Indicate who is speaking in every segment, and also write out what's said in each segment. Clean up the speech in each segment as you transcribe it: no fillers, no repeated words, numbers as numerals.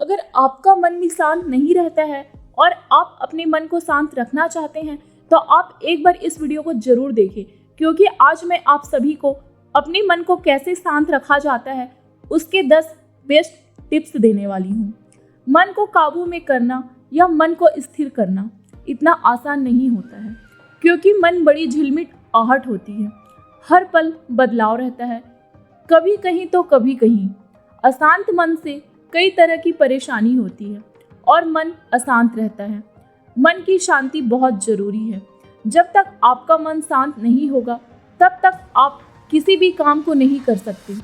Speaker 1: अगर आपका मन भी शांत नहीं रहता है और आप अपने मन को शांत रखना चाहते हैं तो आप एक बार इस वीडियो को जरूर देखें, क्योंकि आज मैं आप सभी को अपने मन को कैसे शांत रखा जाता है उसके 10 बेस्ट टिप्स देने वाली हूँ। मन को काबू में करना या मन को स्थिर करना इतना आसान नहीं होता है, क्योंकि मन बड़ी झिलमिट आहट होती है। हर पल बदलाव रहता है, कभी कहीं तो कभी कहीं। अशांत मन से कई तरह की परेशानी होती है और मन अशांत रहता है। मन की शांति बहुत ज़रूरी है। जब तक आपका मन शांत नहीं होगा तब तक आप किसी भी काम को नहीं कर सकते।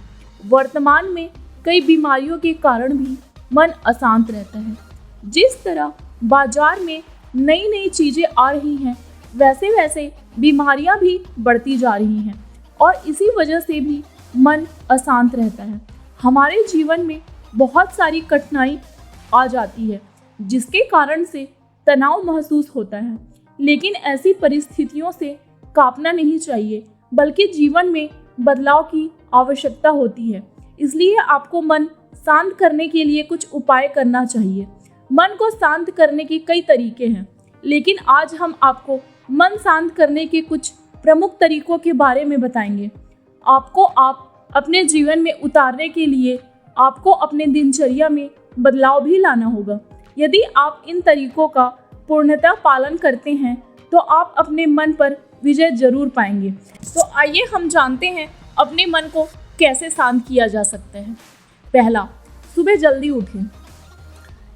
Speaker 1: वर्तमान में कई बीमारियों के कारण भी मन अशांत रहता है। जिस तरह बाजार में नई नई चीज़ें आ रही हैं, वैसे वैसे बीमारियां भी बढ़ती जा रही हैं और इसी वजह से भी मन अशांत रहता है। हमारे जीवन में बहुत सारी कठिनाई आ जाती है जिसके कारण से तनाव महसूस होता है, लेकिन ऐसी परिस्थितियों से कांपना नहीं चाहिए, बल्कि जीवन में बदलाव की आवश्यकता होती है। इसलिए आपको मन शांत करने के लिए कुछ उपाय करना चाहिए। मन को शांत करने के कई तरीके हैं, लेकिन आज हम आपको मन शांत करने के कुछ प्रमुख तरीकों के बारे में बताएंगे। आपको अपने जीवन में उतारने के लिए आपको अपने दिनचर्या में बदलाव भी लाना होगा। यदि आप इन तरीकों का पूर्णतः पालन करते हैं तो आप अपने मन पर विजय जरूर पाएंगे। तो आइए हम जानते हैं अपने मन को कैसे शांत किया जा सकता है। पहला, सुबह जल्दी उठें।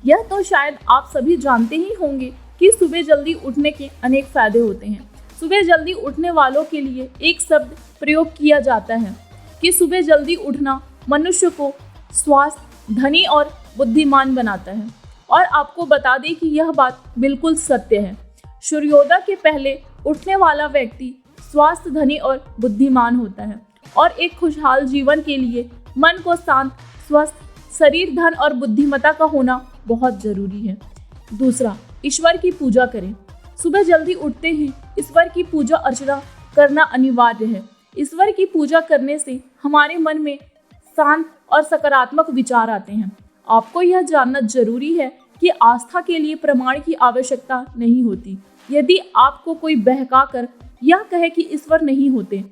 Speaker 1: यह तो शायद आप सभी जानते ही होंगे कि सुबह जल्दी उठने के अनेक फायदे होते हैं। सुबह जल्दी उठने वालों के लिए एक शब्द प्रयोग किया जाता है कि सुबह जल्दी उठना मनुष्य को स्वस्थ, धनी और बुद्धिमान बनाता है। और आपको बता दें कि यह बात बिल्कुल सत्य है। सूर्योदय के पहले उठने वाला व्यक्ति स्वस्थ, धनी और बुद्धिमान होता है और एक खुशहाल जीवन के लिए मन को शांत, स्वस्थ शरीर, धन और बुद्धिमत्ता का होना बहुत जरूरी है। दूसरा, ईश्वर की पूजा करें। सुबह जल्दी उठते ही ईश्वर की पूजा अर्चना करना अनिवार्य है। ईश्वर की पूजा करने से हमारे मन में शांत और सकारात्मक विचार आते हैं। आपको यह जानना जरूरी है कि आस्था के लिए प्रमाण की आवश्यकता नहीं होती। यदि आपको कोई बहका कर यह कहे कि ईश्वर नहीं होते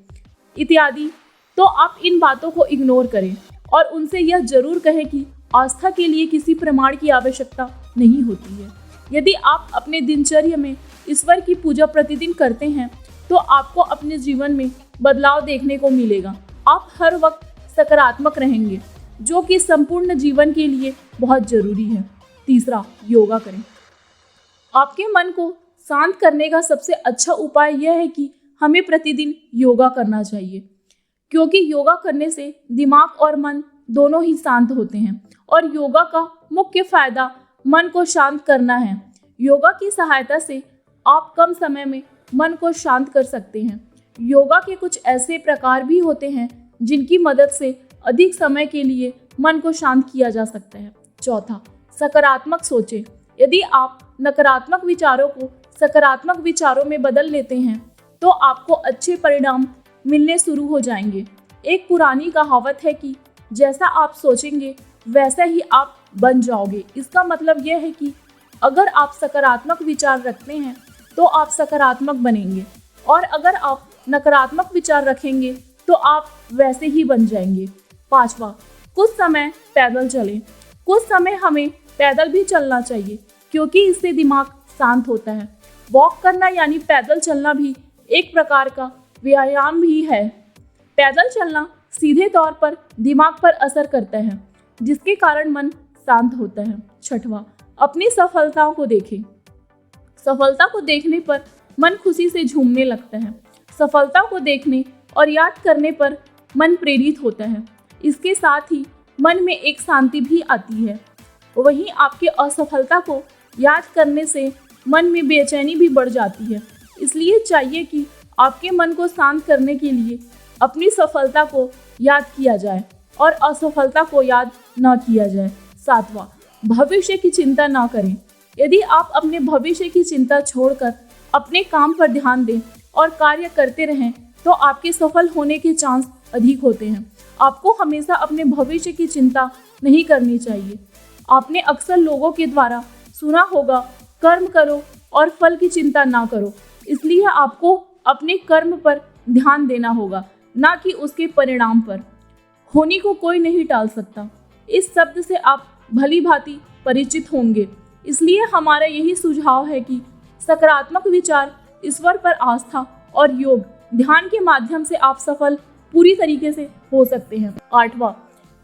Speaker 1: इत्यादि, तो आप इन बातों को इग्नोर करें और उनसे यह जरूर कहें कि आस्था के लिए किसी प्रमाण की आवश्यकता नहीं होती है। यदि आप अपने दिनचर्या में ईश्वर की पूजा प्रतिदिन करते हैं तो आपको अपने जीवन में बदलाव देखने को मिलेगा। आप हर वक्त सकारात्मक रहेंगे, जो कि संपूर्ण जीवन के लिए बहुत जरूरी है। तीसरा, योगा करें। आपके मन को शांत करने का सबसे अच्छा उपाय यह है कि हमें प्रतिदिन योगा करना चाहिए, क्योंकि योगा करने से दिमाग और मन दोनों ही शांत होते हैं और योगा का मुख्य फायदा मन को शांत करना है। योगा की सहायता से आप कम समय में मन को शांत कर सकते हैं। योगा के कुछ ऐसे प्रकार भी होते हैं जिनकी मदद से अधिक समय के लिए मन को शांत किया जा सकता है। चौथा, सकारात्मक सोचें। यदि आप नकारात्मक विचारों को सकारात्मक विचारों में बदल लेते हैं तो आपको अच्छे परिणाम मिलने शुरू हो जाएंगे। एक पुरानी कहावत है कि जैसा आप सोचेंगे वैसा ही आप बन जाओगे। इसका मतलब यह है कि अगर आप सकारात्मक विचार रखते हैं तो आप सकारात्मक बनेंगे, और अगर आप नकारात्मक विचार रखेंगे तो आप वैसे ही बन जाएंगे। पांचवा, कुछ समय पैदल चलें। कुछ समय हमें पैदल भी चलना चाहिए, क्योंकि इससे दिमाग शांत होता है। वॉक करना यानी पैदल चलना भी एक प्रकार का व्यायाम भी है। पैदल चलना सीधे तौर पर दिमाग पर असर करता है, जिसके कारण मन शांत होता है। छठवां, अपनी सफलताओं को देखें। सफलता को देखने पर मन खुशी से झूमने लगता है। सफलता को देखने और याद करने पर मन प्रेरित होता है। इसके साथ ही मन में एक शांति भी आती है। वहीं आपकी असफलता को याद करने से मन में बेचैनी भी बढ़ जाती है। इसलिए चाहिए कि आपके मन को शांत करने के लिए अपनी सफलता को याद किया जाए और असफलता को याद न किया जाए। सातवां, भविष्य की चिंता न करें। यदि आप अपने भविष्य की चिंता छोड़कर अपने काम पर ध्यान दें और कार्य करते रहें तो आपके सफल होने के चांस अधिक होते हैं। आपको हमेशा अपने भविष्य की चिंता नहीं करनी चाहिए। आपने अक्सर लोगों के द्वारा सुना होगा, कर्म करो और फल की चिंता ना करो। इसलिए आपको अपने कर्म पर ध्यान देना होगा, ना कि उसके परिणाम पर। होनी को कोई नहीं टाल सकता, इस शब्द से आप भली भांति परिचित होंगे। इसलिए हमारा यही सुझाव है कि सकारात्मक विचार, ईश्वर पर आस्था और योग ध्यान के माध्यम से आप सफल पूरी तरीके से हो सकते हैं। 8वां,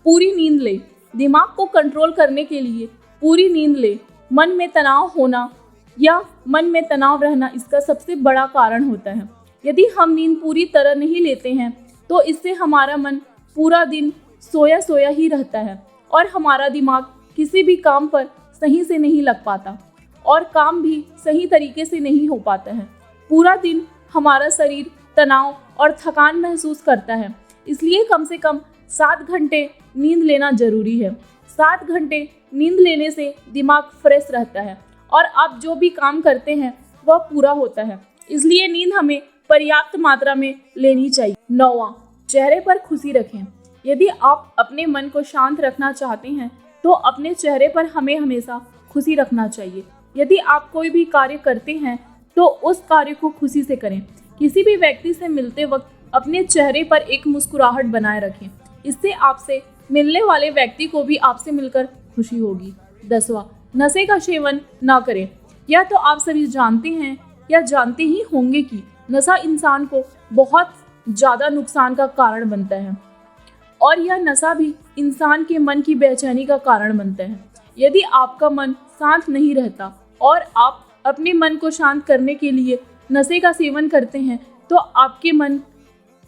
Speaker 1: पूरी नींद ले। दिमाग को कंट्रोल करने के लिए पूरी नींद ले। मन में तनाव होना या मन में तनाव रहना इसका सबसे बड़ा कारण होता है। यदि हम नींद पूरी तरह नहीं लेते हैं तो इससे हमारा मन पूरा दिन सोया सोया ही रहता है और हमारा दिमाग किसी भी काम पर सही से नहीं लग पाता और काम भी सही तरीके से नहीं हो पाता है। पूरा दिन हमारा शरीर तनाव और थकान महसूस करता है। इसलिए कम से कम 7 घंटे नींद लेना जरूरी है। 7 घंटे नींद लेने से दिमाग फ्रेश रहता है और आप जो भी काम करते हैं वह पूरा होता है। इसलिए नींद हमें पर्याप्त मात्रा में लेनी चाहिए। 9वां, चेहरे पर खुशी रखें। यदि आप अपने मन को शांत रखना चाहते हैं तो अपने चेहरे पर हमें हमेशा खुशी रखना चाहिए। यदि आप कोई भी कार्य करते हैं तो उस कार्य को खुशी से करें। किसी भी व्यक्ति से मिलते वक्त अपने चेहरे पर एक मुस्कुराहट बनाए रखें। इससे आपसे मिलने वाले व्यक्ति को भी आपसे मिलकर खुशी होगी। 10वां, नशे का सेवन ना करें। यह तो आप सभी जानते हैं या जानते ही होंगे कि नशा इंसान को बहुत ज़्यादा नुकसान का कारण बनता है और यह नशा भी इंसान के मन की बेचैनी का कारण बनता है। यदि आपका मन शांत नहीं रहता और आप अपने मन को शांत करने के लिए नशे का सेवन करते हैं तो आपके मन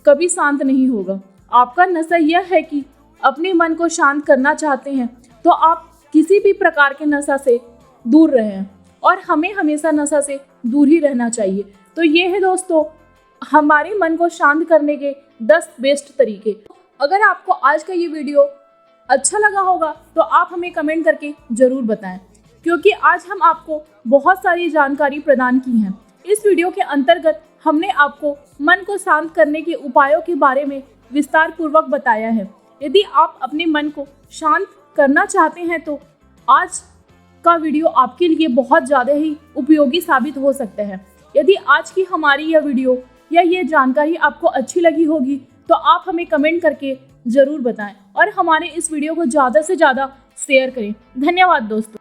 Speaker 1: कभी शांत नहीं होगा। आपका नशा यह है कि अपने मन को शांत करना चाहते हैं तो आप किसी भी प्रकार के नशा से दूर रहें और हमें हमेशा नशा से दूर ही रहना चाहिए। तो ये है दोस्तों हमारे मन को शांत करने के 10 बेस्ट तरीके। अगर आपको आज का ये वीडियो अच्छा लगा होगा तो आप हमें कमेंट करके ज़रूर बताएं, क्योंकि आज हम आपको बहुत सारी जानकारी प्रदान की हैं। इस वीडियो के अंतर्गत हमने आपको मन को शांत करने के उपायों के बारे में विस्तार पूर्वक बताया है। यदि आप अपने मन को शांत करना चाहते हैं तो आज का वीडियो आपके लिए बहुत ज़्यादा ही उपयोगी साबित हो सकता है। यदि आज की हमारी यह वीडियो या ये जानकारी आपको अच्छी लगी होगी तो आप हमें कमेंट करके ज़रूर बताएं और हमारे इस वीडियो को ज़्यादा से ज़्यादा शेयर करें। धन्यवाद दोस्तों।